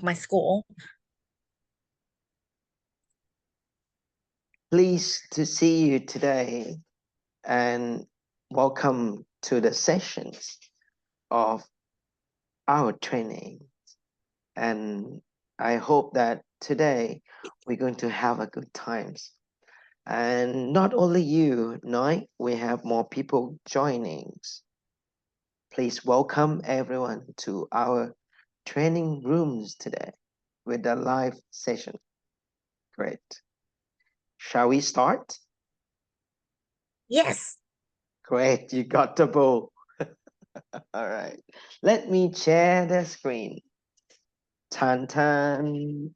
my school. Pleased to see you today and welcome to the sessions of our training. And I hope that today we're going to have a good times. And not only you, Noi, we have more people joining. Please welcome everyone to our training rooms today with a live session. Great. Shall we start? Yes. Great, you got the ball. All right. Let me share the screen. Tan tan.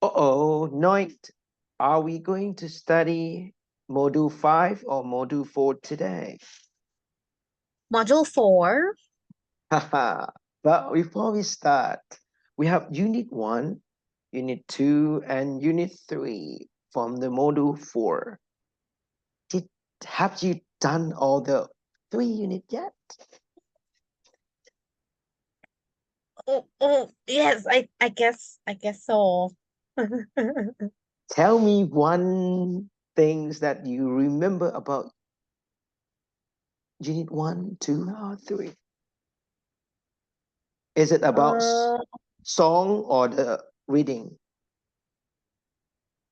Uh-oh, Noit. Are we going to study Module 5 or Module 4 today? Module 4. Haha. But before we start, we have Unit 1, Unit 2, and Unit 3 from the Module 4. Have you done all the 3 units yet? Yes, I guess so. Tell me one things that you remember about Unit 1, 2, or 3. Is it about song or the reading?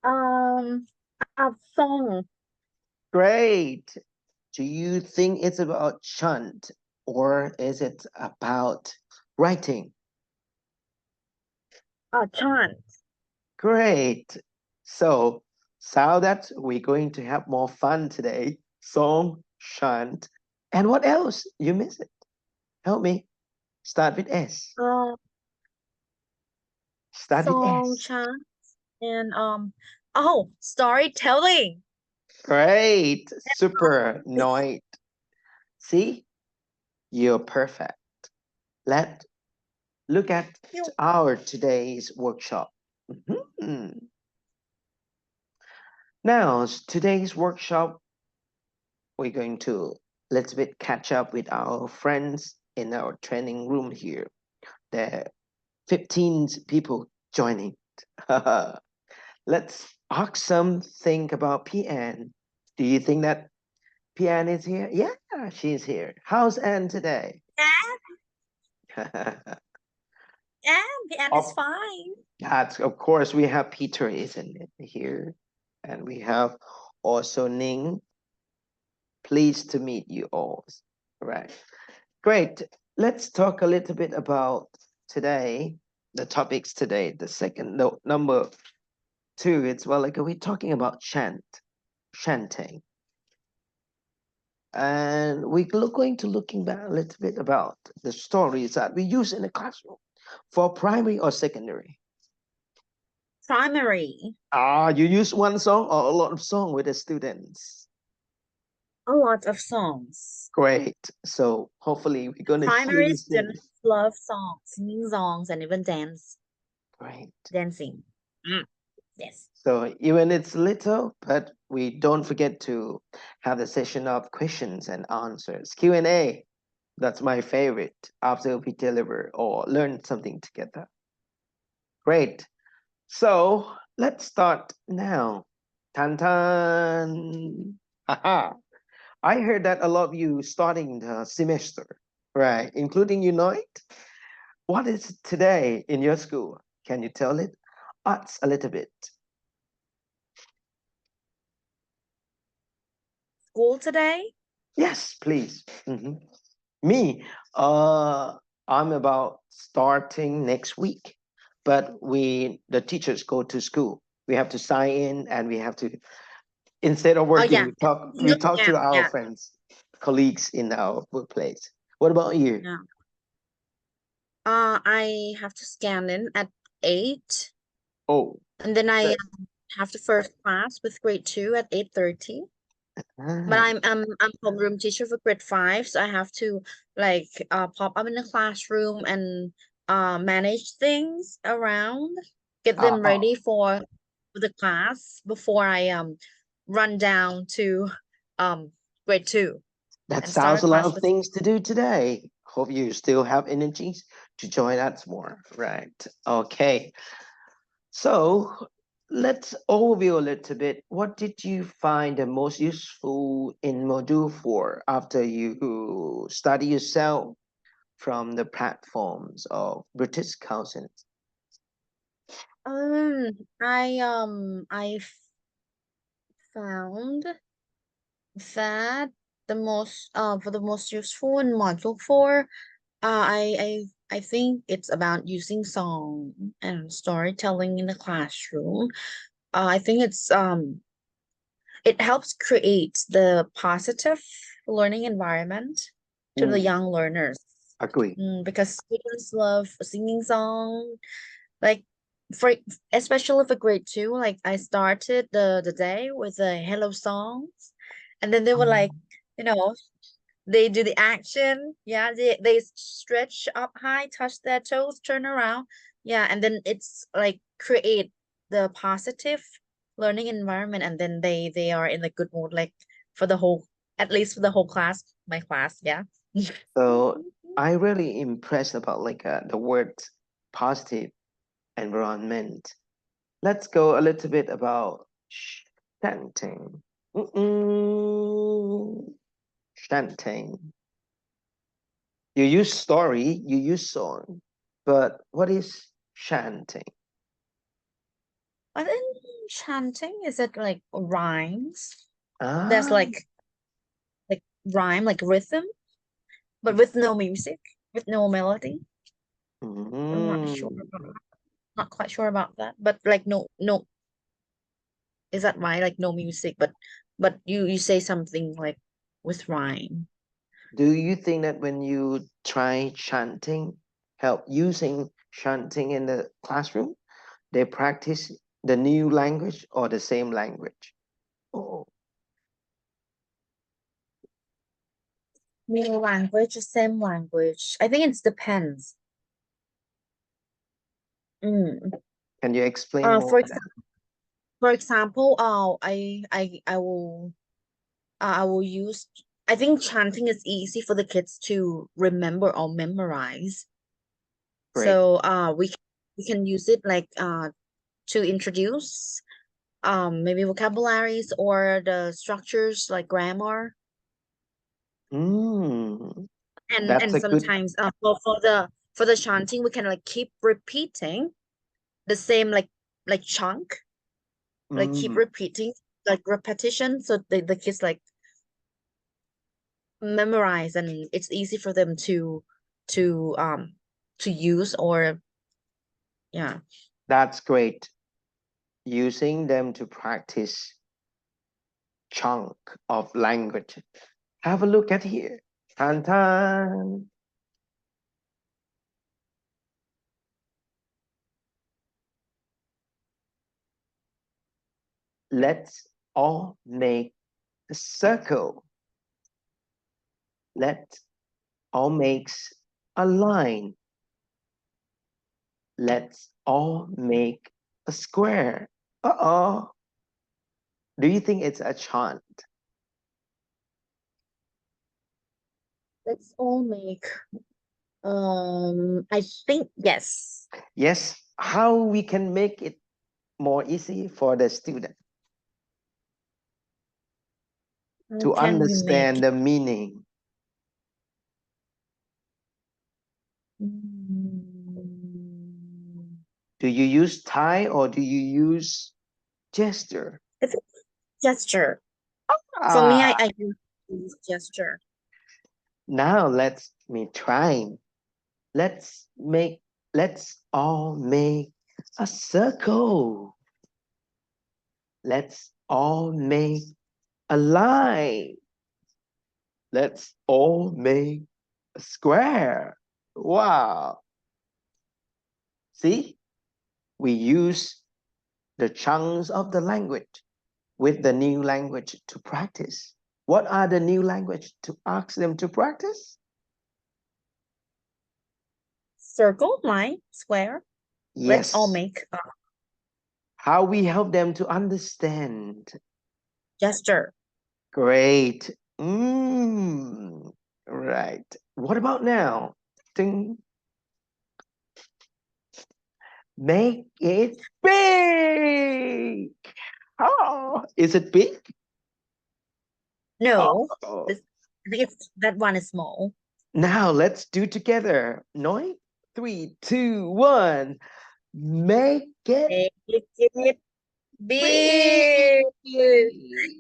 A song. Great. Do you think it's about chant or is it about writing? Chants. Great. So that we're going to have more fun today. Song, chant, and what else? You miss it. Help me. Start with S. Start with Song, S. chants, and storytelling. Great. Super. Noit. See? You're perfect. Let's look at our today's workshop. Now, today's workshop, we're going to little bit catch up with our friends in our training room here. There are 15 people joining. Let's ask something about PN. Do you think that PN is here? Yeah, she's here. How's Anne today? Yeah, PN is fine. That's, of course, we have Peter, isn't it, here? And we have also Ning. Pleased to meet you all. Right. Great. Let's talk a little bit about today, the topics today. The second note, number 2, it's we're talking about chanting. And we're going to looking back a little bit about the stories that we use in the classroom for primary or secondary. Primary. You use one song or a lot of song with the students? A lot of songs. Great. So hopefully we're going to primary students love songs, singing songs, and even dance. Great. Dancing. Yes. So even it's little, but we don't forget to have the session of questions and answers. Q&A. That's my favorite after we deliver or learn something together. Great. So let's start now. Tan tan. Haha. I heard that a lot of you starting the semester, right? Including you, Noit. What is today in your school? Can you tell us a little bit? School today? Yes, please. Me, I'm about starting next week, but the teachers go to school. We have to sign in and we have to, instead of working, we talk to our friends, colleagues in our workplace. What about you? Yeah. I have to scan in at 8. Oh. And then I have the first class with grade 2 at 8:30. But I'm homeroom teacher for grade 5, so I have to pop up in the classroom and manage things around, get them ready for the class before I run down to grade 2. That sounds a lot of things to do today. Hope you still have energies to join us more, right? Okay. So let's overview a little bit. What did you find the most useful in module 4 after you study yourself from the platforms of British Council? I found that the most for the most useful in module 4, I think it's about using song and storytelling in the classroom. I think it helps create the positive learning environment to the Mm, young learners. agree. Because students love singing song, like for especially for grade 2, like I started the day with the hello songs, and then they were like, Um, you know, they do the action. Yeah, they stretch up high, touch their toes, turn around. Yeah, and then it's like create the positive learning environment, and then they are in a good mood, like for the whole, at least for the whole class, my class. Yeah. So I really impressed about like the word positive environment. Let's go a little bit about chanting. Mm-mm. Chanting. You use story, you use song, but what is chanting? But in chanting, is it like rhymes? There's Ah, like rhyme, like rhythm, but with no music, with no melody. I'm not sure mm. about, not quite sure about that. But like no, is that right? Like no music, but you say something like with rhyme. Do you think that when you try chanting, help using chanting in the classroom, they practice the new language or the same language? Oh, New language, same language. I think it depends. Mm. can you explain Uh, more for of that? example, for example, I will use. I think chanting is easy for the kids to remember or memorize. Great. So we can use it like to introduce maybe vocabularies or the structures like grammar, Mm, and that's a good. sometimes for the chanting we can like keep repeating the same like chunk, like keep Mm, repeating like repetition, so the kids like memorize, and it's easy for them to um to use, or yeah. that's great. Using them to practice chunk of language. Have a look at here. Tan tan. Let's all make a circle. Let's all makes a line. Let's all make a square. Uh-oh. Do you think it's a chant? Let's all make I think yes. Yes. How we can make it more easy for the student How to can we make understand the meaning? mm, Do you use Thai or do you use gesture? I think gesture. For me, Ah, I use gesture. now let's me try. Let's make, let's all make a circle. Let's all make a line. Let's all make a square. Wow. See, we use the chunks of the language with the new language to practice. What are the new language to ask them to practice? Circle, line, square. Let's all Yes. make a How we help them to understand. gesture. Great. Mm, right. What about now? Ding. Make it big. Oh, is it big? No, Oh. I think that one is small. Now let's do together. Noi, 3, 2, 1. Make it Make it big. big.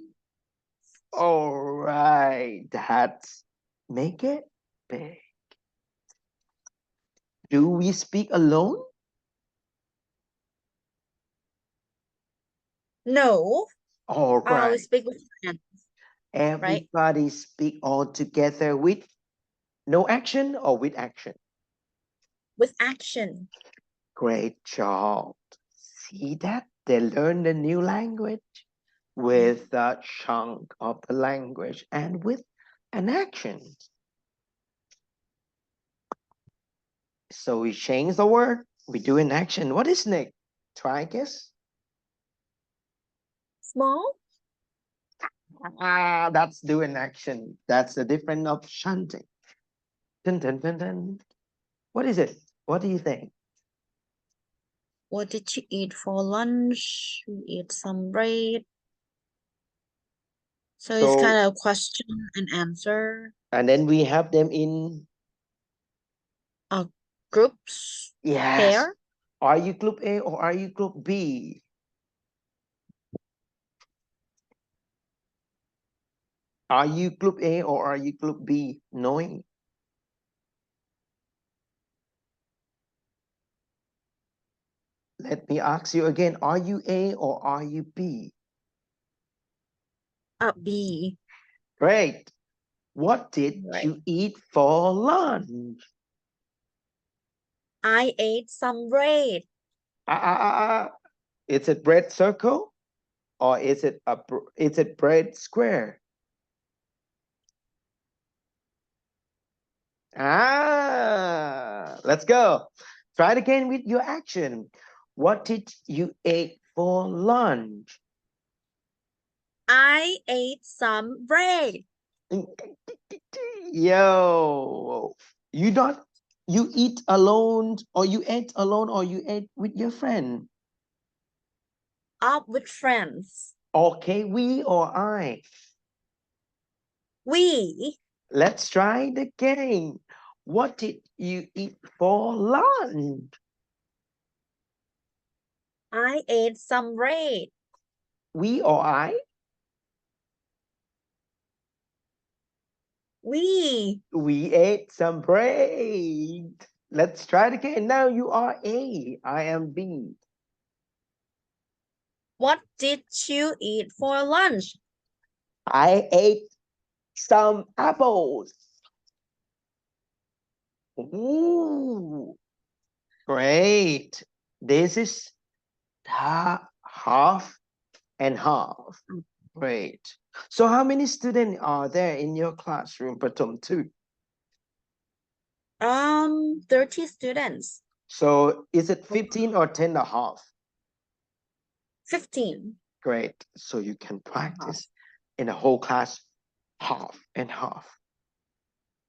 All right, that's make it big. Do we speak alone? No, All we right. speak with friends, right? Everybody speak all together with no action or with action. With action. Great job. See that? They learn the new language with a chunk of the language and with an action. So we change the word, we do an action. What is next? Try guess. Small? That's do an action. That's the difference of chanting. Dun, dun, dun, dun. What is it? What do you think? What did you eat for lunch? We ate some bread. So it's So, kind of question and answer. and then we have them in, Groups, yes. pair. Are you group A or are you group B? Are you group A or are you group B? Knowing. Let me ask you again. Are you A or are you B? B. Great. What did Right. you eat for lunch? I ate some bread. Is it bread circle or is it bread square? Let's go. Try it again with your action. What did you eat for lunch? I ate some bread. Yo, you eat alone or you ate alone or you ate with your friend? Up with friends. Okay, we or I? We. Let's try the game. What did you eat for lunch? I ate some bread. We or I? We. We ate some bread. Let's try it again. Now you are A, I am B. What did you eat for lunch? I ate some apples. Ooh, great. This is half and half. Great. So how many students are there in your classroom, Pratom 2? 30 students. So is it 15 or 10 and a half? 15. Great. So you can practice in a whole class half and half.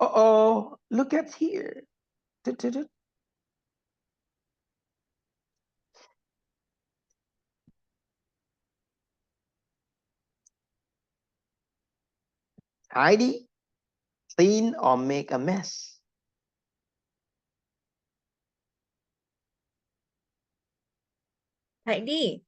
Uh-oh, look at here. Tidy, clean, or make a mess? Tidy.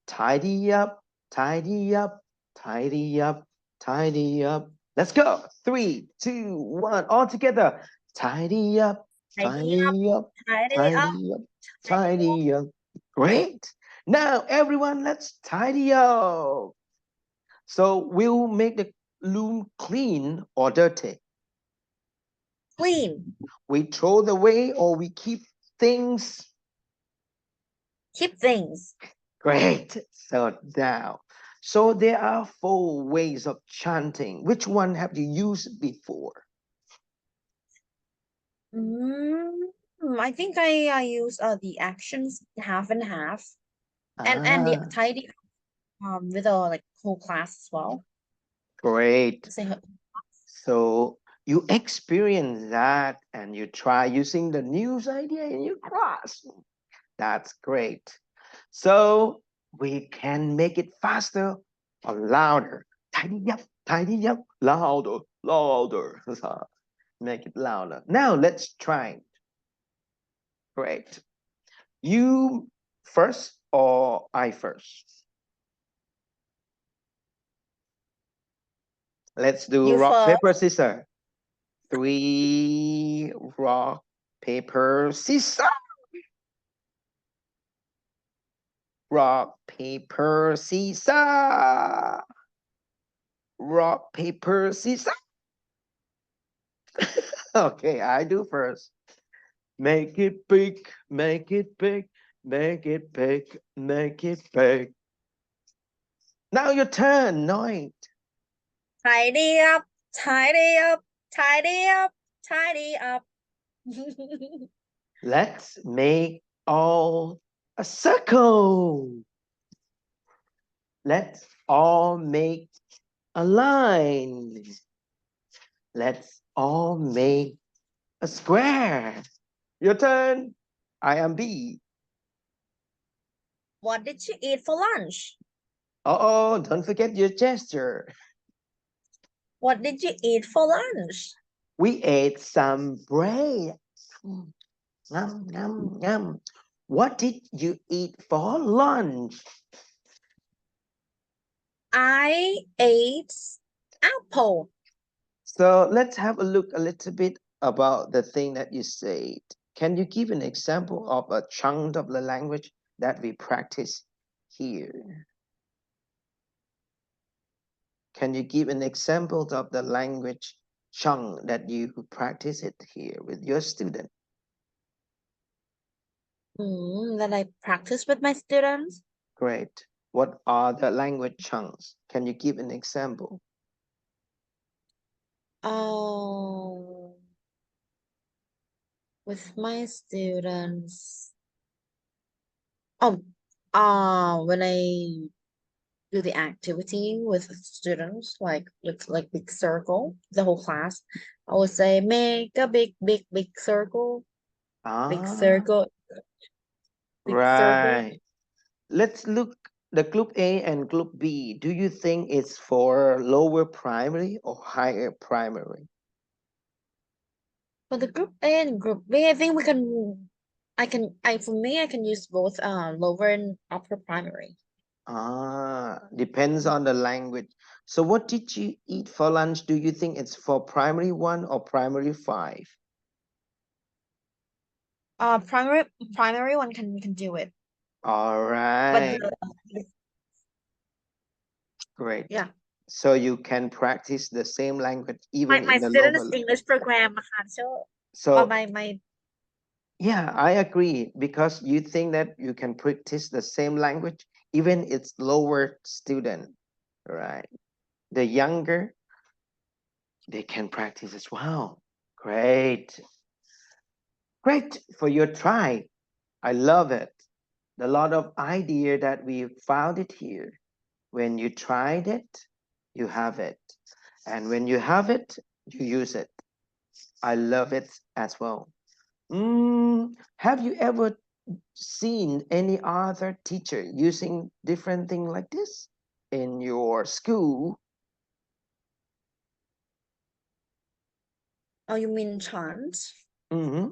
Tidy up, tidy up, tidy up, tidy up. Let's go. 3, 2, 1, all together. Tidy up, Tidy up. tidy up, Tidy up. tidy up, Tidy up. tidy up. Great. Now, everyone, let's tidy up. So we'll make the room clean or dirty. Clean. We throw the away or we keep things. Keep things. Great. So now, so there are 4 ways of chanting. Which one have you used before? I think I use the actions half and half, and the Ah, tidy with a like whole class as well. great. Say So you experience that and you try using the news idea in your class. That's great. So we can make it faster or louder. Tidy up, louder, louder. Make it louder. Now let's try. Great. You first or I first? Let's do You rock, first. paper, scissors. 3, rock, paper, scissors. Rock, paper, scissors. Rock, paper, scissors. Okay, I do first. Make it big, make it big, make it big, make it big. Now your turn, Noit. Tidy up, tidy up, tidy up, tidy up. Let's make all a circle. Let's all make a line. Let's all make a square. Your turn. I am B. What did you eat for lunch? Uh-oh, don't forget your gesture. What did you eat for lunch? We ate some bread. Yum, yum, yum. What did you eat for lunch? I ate apple. So let's have a look a little bit about the thing that you said. Can you give an example of a chunk of the language that we practice here? Can you give an example of the language chunk that you practice it here with your student? That I practice with my students. Great. What are the language chunks? Can you give an example? Oh, with my students. Oh, when I do the activity with students, like with like big circle, the whole class, I would say make a big circle, big Ah, circle, big circle. right. Let's look the group A and group B. Do you think it's for lower primary or higher primary? For the group A and group B, I think for me, I can use both lower and upper primary. Ah, depends on the language. So what did you eat for lunch? Do you think it's for primary 1 or primary 5? Primary one can do it, All but right, great. yeah, So you can practice the same language even my in the student is lower. English program, so So my yeah, I agree because you think that you can practice the same language even it's lower student, right? The younger they can practice as well. Great. Great for your try. I love it. A lot of idea that we found it here. When you tried it, you have it. And when you have it, you use it. I love it as well. Have you ever seen any other teacher using different thing like this in your school? oh, you mean chant? Mm-hmm.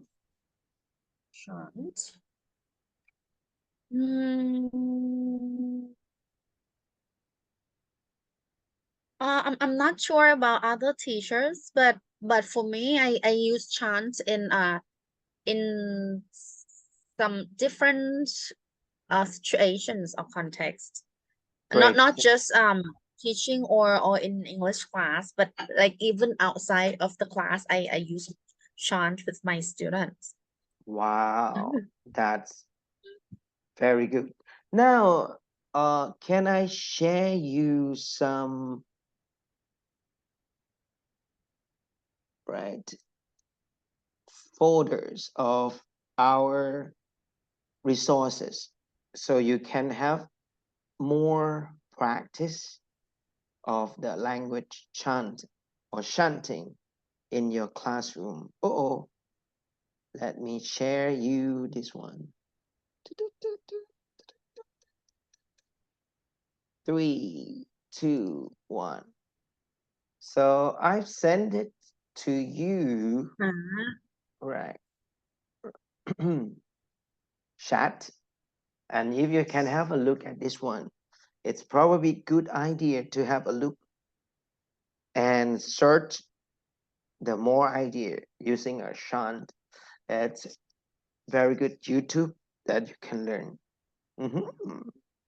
Chant. Mm, I'm not sure about other teachers, but for me, I use chant in some different situations or contexts. Not Great. not just teaching or in English class, but like even outside of the class, I use chant with my students. Wow, that's very good. Now, can I share you some, right, folders of our resources so you can have more practice of the language chant or chanting in your classroom. Oh, let me share you this one. 3, 2, 1. So I've sent it to you, right? Chat. And if you can have a look at this one, it's probably good idea to have a look and search the more idea using a chant. It's very good YouTube that you can learn.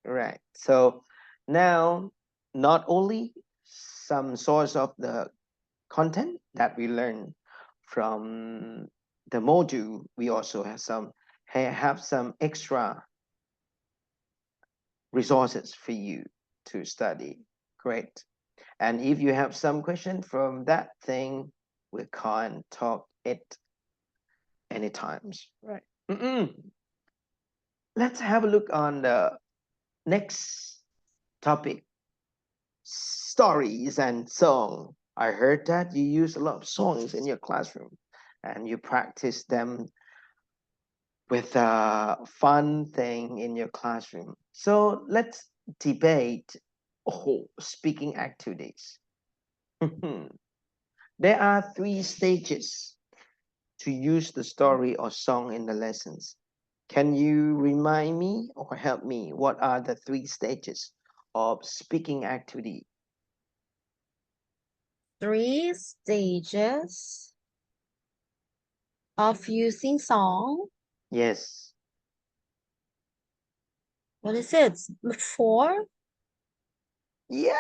Right. So now, not only some source of the content that we learn from the module, we also have some extra resources for you to study. Great. And if you have some question from that thing, we can talk it anytimes. Right. Let's have a look on the next topic, stories and song. I heard that you use a lot of songs in your classroom and you practice them with a fun thing in your classroom. So let's debate speaking activities. There are 3 stages to use the story or song in the lessons. Can you remind me or help me? What are the 3 stages of speaking activity? 3 stages of using song. Yes. What is it? Before? Yeah,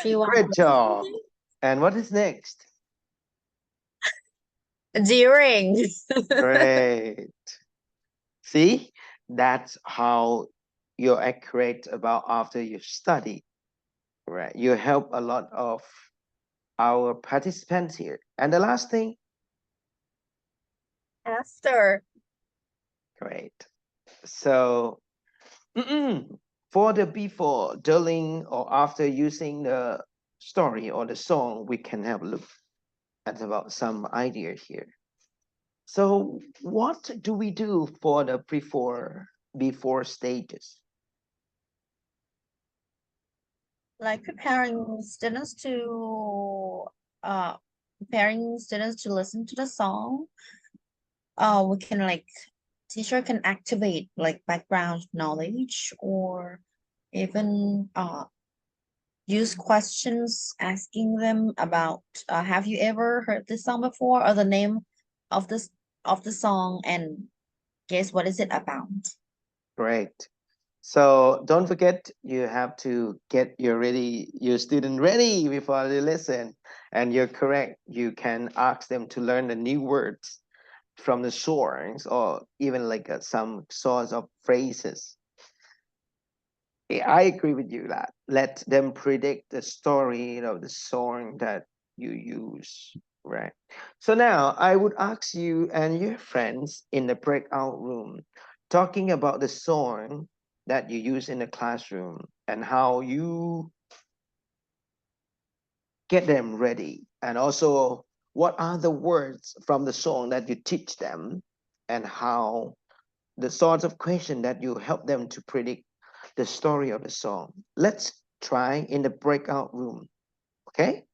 Do you want great job. And what is next? during? Great. See, that's how you're accurate about after you study, right? You help a lot of our participants here. And the last thing, After. great. So, for the before, during, or after using the story or the song, we can have a look at about some idea here. So, what do we do for the before stages? Like uh preparing students to listen to the song. We can like teacher can activate like background knowledge or even use questions asking them about have you ever heard this song before, or the name of the song, and guess what is it about. Great. So don't forget, you have to get your student ready before they listen. And you're correct. You can ask them to learn the new words from the songs, or even like some sorts of phrases. I agree with you that let them predict the story of the song that you use. Right. So now I would ask you and your friends in the breakout room, talking about the song that you use in the classroom and how you get them ready. And also, what are the words from the song that you teach them, and how the sorts of question that you help them to predict the story of the song. Let's try in the breakout room. Okay?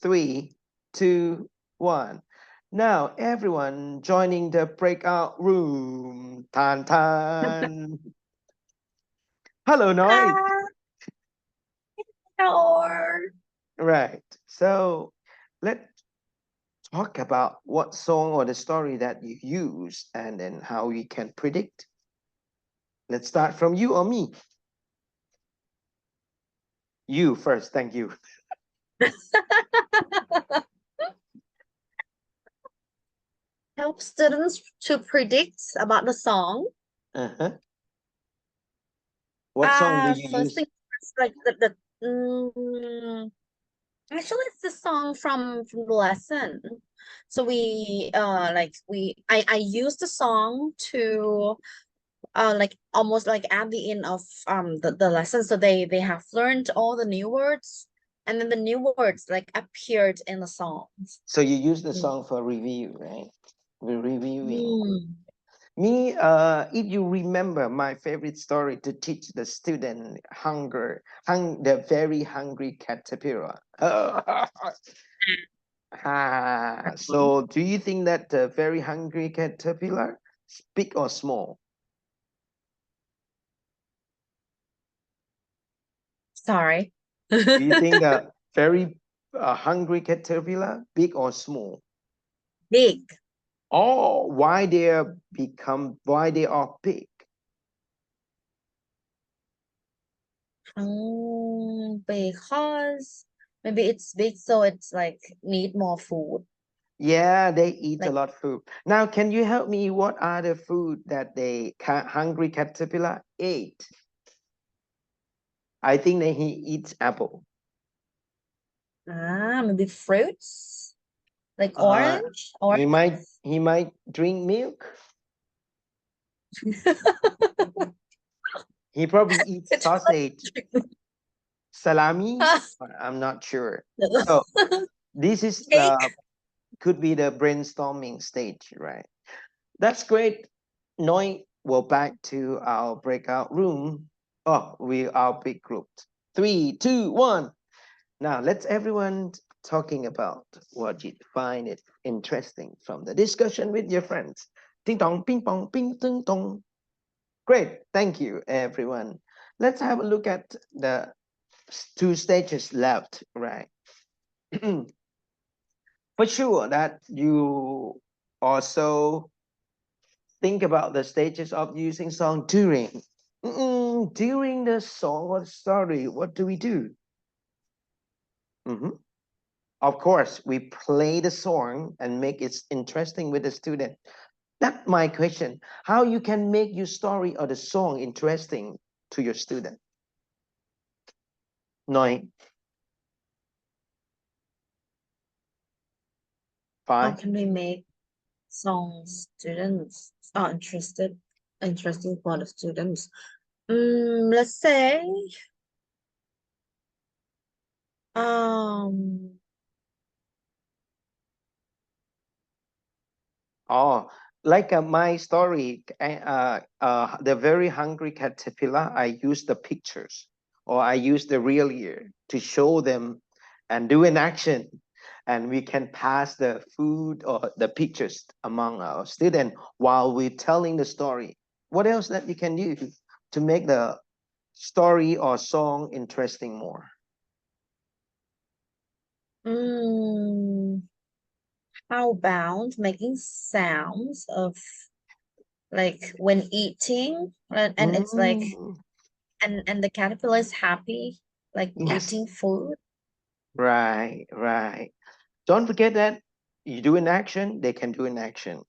3, 2, 1. Now, everyone joining the breakout room. Tan tan. Hello, Noi. Or Right. So let's talk about what song or the story that you use and then how we can predict. Let's start from you or me. You first. Thank you. help students to predict about the song. Uh-huh. What song do you First thing use? first, like actually it's the song from the lesson. So we like I use the song to like almost like at the end of the lesson, so they have learned all the new words. and then the new words like appeared in the songs. So you use the song for review, right? We're reviewing. Mm. Me, if you remember my favorite story to teach the student the very hungry caterpillar. So do you think that the very hungry caterpillar is big or small? Sorry. Do you think a very hungry caterpillar big or small? Big. Oh, why they are big? Because maybe it's big, so it's like need more food. Yeah, they eat a Like, lot of food. Now, can you help me? What are the food that hungry caterpillar ate? I think that he eats apple. maybe fruits, like Uh, orange. he might drink milk. He probably eats It's sausage, salami. I'm not sure. So this is cake. could be the brainstorming stage, right? That's great. Noi, we're back to our breakout room. Oh, we are big groups. Three, two, one. Now let's everyone talking about what you find it interesting from the discussion with your friends. Ding dong, ping pong, ping ding dong. Great, thank you, everyone. Let's have a look at the two stages left, right? For sure that you also think about the stages of using song during. During the song or story, what do we do? Mhm. Of course, we play the song and make it interesting with the student. That's my question. How you can make your story or the song interesting to your student? Nine, How five. can we make songs students are interesting for the students? Let's say, um, Oh, like my story, the very hungry caterpillar, I use the pictures or I use the real ear to show them and do an action. And we can pass the food or the pictures among our students while we're telling the story. What else that you can do to make the story or song interesting more? mm, how about making sounds of like when eating, and it's like, Mm, and the caterpillar is happy, like yes, eating food. right, right. Don't forget that you do an action, they can do an action.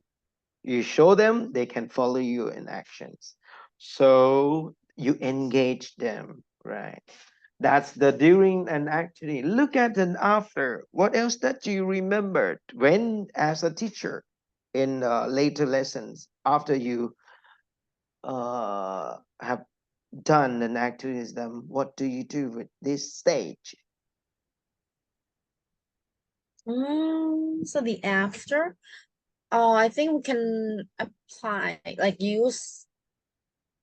You show them, they can follow you in actions. So you engage them, right? That's the during and actually. Look at an after. What else that you remembered when, as a teacher, in later lessons after you have done an activism? What do you do with this stage? So the after, oh, I think we can apply, like use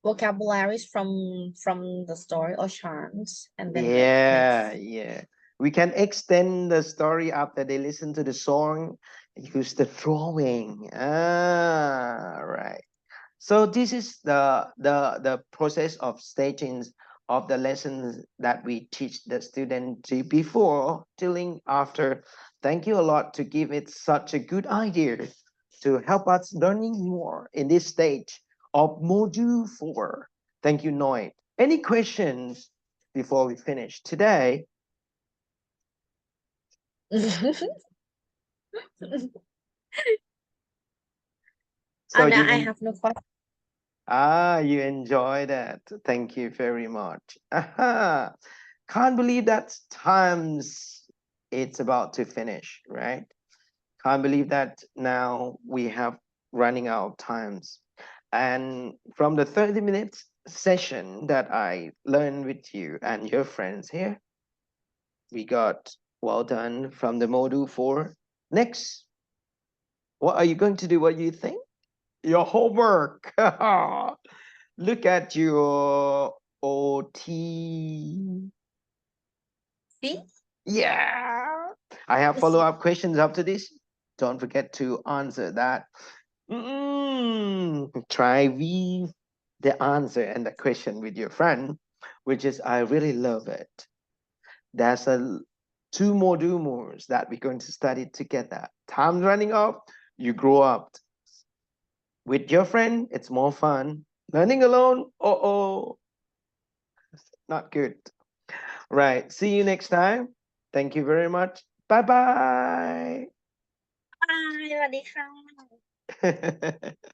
vocabularies from the story or chants, and then like make. Yeah, yeah. We can extend the story after they listen to the song. Use the drawing. Right. So this is the process of staging of the lessons that we teach the student to before, telling after. Thank you a lot to give it such a good idea to help us learning more in this stage of module 4. Thank you, Noy. Any questions before we finish today? So And you I have no question. you enjoy that. Thank you very much. Aha. Can't believe that times it's about to finish, right? Can't believe that now we have running out of times. And from the 30 minutes session that I learned with you and your friends here, We got well done from the module 4. Next, what are you going to do? What do you think? Your homework. Look at your OT. See? Yeah. I have It's follow-up questions after this. Don't forget to answer that. Try weave the answer and the question with your friend, which is I really love it. There's two modules that we're going to study together. Time running up, you grow up. With your friend, it's more fun. Learning alone, not good. Right. See you next time. Thank you very much. Bye bye. บายสวัสดีค่ะ